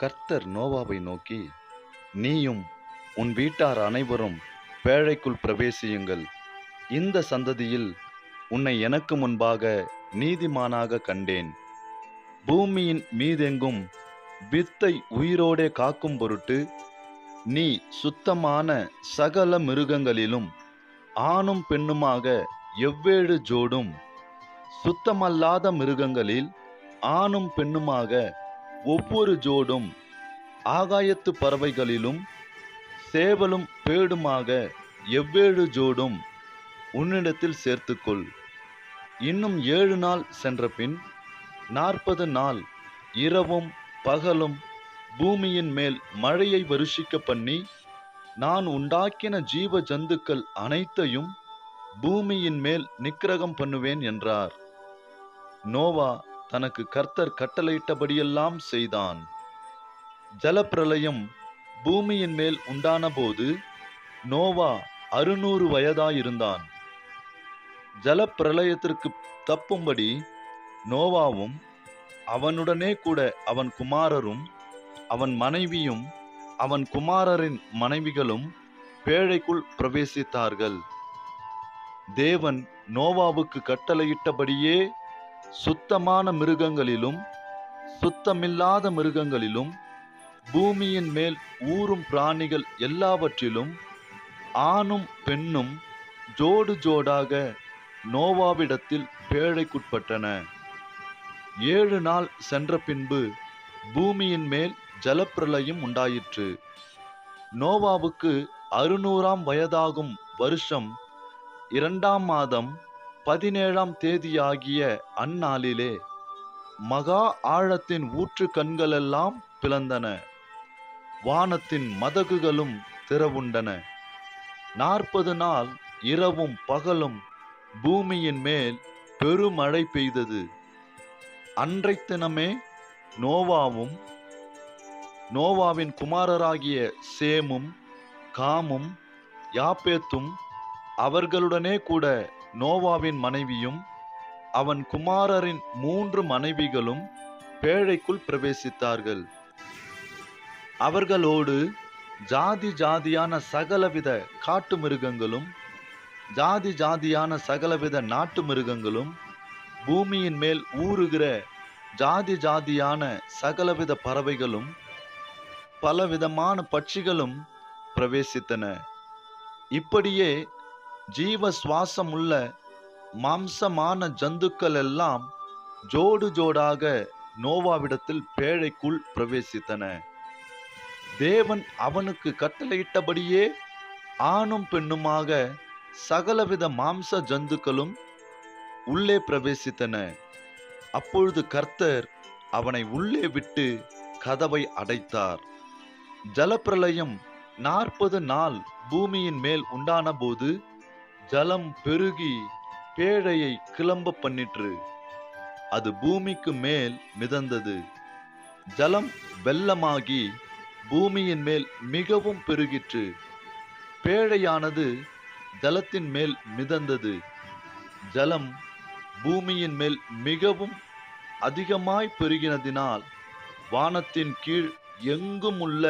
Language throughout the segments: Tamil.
கர்த்தர் நோவாவை நோக்கி, நீயும் உன் வீட்டார் அனைவரும் பேழைக்குள் பிரவேசியுங்கள். இந்த சந்ததியில் உன்னை எனக்கு முன்பாக நீதிமானாக கண்டேன். பூமியின் மீதெங்கும் வித்தை உயிரோடே காக்கும் பொருட்டு நீ சுத்தமான சகல மிருகங்களிலும் ஆணும் பெண்ணுமாக எவ்வேழு ஜோடும், சுத்தமல்லாத மிருகங்களில் ஆணும் பெண்ணுமாக ஒவ்வொரு ஜோடும், ஆகாயத்து பறவைகளிலும் சேவலும் பேடுமாக எவ்வேழு ஜோடும் உன்னிடத்தில் சேர்த்துக்கொள். இன்னும் 7 நாள் சென்றபின் 40 நாள் இரவும் பகலும் பூமியின் மேல் மழையை வருஷிக்க பண்ணி, நான் உண்டாக்கின ஜீவ ஜந்துக்கள் அனைத்தையும் பூமியின் மேல் நிக்கிரகம் பண்ணுவேன் என்றார். நோவா தனக்கு கர்த்தர் கட்டளையிட்டபடியெல்லாம் செய்தான். ஜலப்பிரளயம் பூமியின் மேல் உண்டான போது நோவா 600 வயதாயிருந்தான். ஜலப்பிரளயத்திற்கு தப்பும்படி நோவாவும் அவனுடனே கூட அவன் குமாரரும் அவன் மனைவியும் அவன் குமாரரின் மனைவிகளும் பேழைக்குள் பிரவேசித்தார்கள். தேவன் நோவாவுக்கு கட்டளையிட்டபடியே சுத்தமான மிருகங்களிலும் சுத்தமில்லாத மிருகங்களிலும் பூமியின் மேல் ஊரும் பிராணிகள் எல்லாவற்றிலும் ஆணும் பெண்ணும் ஜோடு ஜோடாக நோவாவிடத்தில் பேழைக்குட்பட்டன. 7 நாள் சென்ற பின்பு பூமியின் மேல் ஜலப்பிரளயம் உண்டாயிற்று. நோவாவுக்கு 600ஆம் வயதாகும் வருஷம் 2ஆம் மாதம் 17ஆம் தேதியாகிய அந்நாளிலே மகா ஆழத்தின் ஊற்று கண்களெல்லாம் பிளந்தன, வானத்தின் மதகுகளும் திறவுண்டன. 40 நாள் இரவும் பகலும் பூமியின் மேல் பெருமழை பெய்தது. அன்றைத் தினமே நோவாவும் நோவாவின் குமாரராகிய சேமும் காமும் யாப்பேத்தும் அவர்களுடனே கூட நோவாவின் மனைவியும் அவன் குமாரரின் 3 மனைவிகளும் பேழைக்குள் பிரவேசித்தார்கள். அவர்களோடு ஜாதி ஜாதியான சகலவித காட்டு மிருகங்களும் ஜாதி ஜாதியான சகலவித நாட்டு மிருகங்களும் பூமியின் மேல் ஊறுகிற ஜாதி ஜாதியான சகலவித பறவைகளும் பலவிதமான பட்சிகளும் பிரவேசித்தன. இப்படியே ஜீவ சுவாசம் உள்ள மாம்சமான ஜந்துக்கள் எல்லாம் ஜோடு ஜோடாக நோவாவிடத்தில் பேழைக்குள் பிரவேசித்தன. தேவன் அவனுக்கு கட்டளையிட்டபடியே ஆணும் பெண்ணுமாக சகலவித மாம்ச ஜந்துக்களும் உள்ளே பிரவேசித்தன. அப்பொழுது கர்த்தர் அவனை உள்ளே விட்டு கதவை அடைத்தார். ஜலப்பிரளயம் 40 நாள் பூமியின் மேல் உண்டான போது ஜலம் பெருகி பேழையை கிளம்ப பண்ணிற்று. அது பூமிக்கு மேல் மிதந்தது. ஜலம் வெள்ளமாகி பூமியின் மேல் மிகவும் பெருகிற்று. பேழையானது ஜலத்தின் மேல் மிதந்தது. ஜலம் பூமியின் மேல் மிகவும் அதிகமாய் பெருகினதினால் வானத்தின் கீழ் எங்கும் உள்ள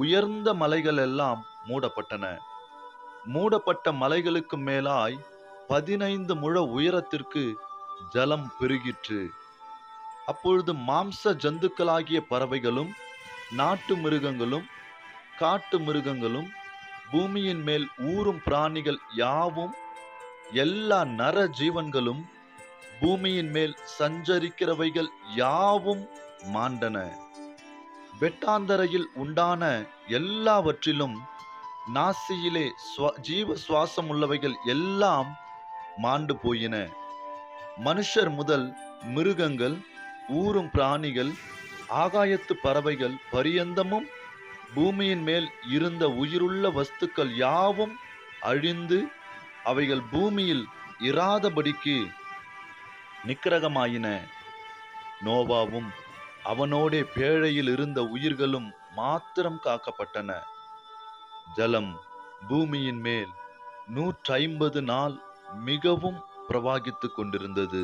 உயர்ந்த மலைகள் எல்லாம் மூடப்பட்டன. மூடப்பட்ட மலைகளுக்கு மேலாய் 15 முழ உயரத்திற்கு ஜலம் பெருகிற்று. அப்பொழுது மாம்ச ஜந்துக்களாகிய பறவைகளும் நாட்டு மிருகங்களும் காட்டு மிருகங்களும் பூமியின் மேல் ஊரும் பிராணிகள் யாவும் எல்லா நர ஜீவன்களும் பூமியின் மேல் சஞ்சரிக்கிறவைகள் யாவும் மாண்டன. வெட்டாந்தரையில் உண்டான எல்லாவற்றிலும் நாசியிலே ஜீவ சுவாசம் உள்ளவைகள் எல்லாம் மாண்டு போயின. மனுஷர் முதல் மிருகங்கள், ஊரும் பிராணிகள், ஆகாயத்து பறவைகள் பரியந்தமும் பூமியின் மேல் இருந்த உயிருள்ள வஸ்துக்கள் யாவும் அழிந்து அவைகள் பூமியில் இராதபடிக்கு நிக்கிரகமாயின. நோவாவும் அவனோடே பேழையில் இருந்த உயிர்களும் மாத்திரம் காக்கப்பட்டன. ஜலம் பூமியின் மேல் 150 நாள் மிகவும் பிரவாகித்துக் கொண்டிருந்தது.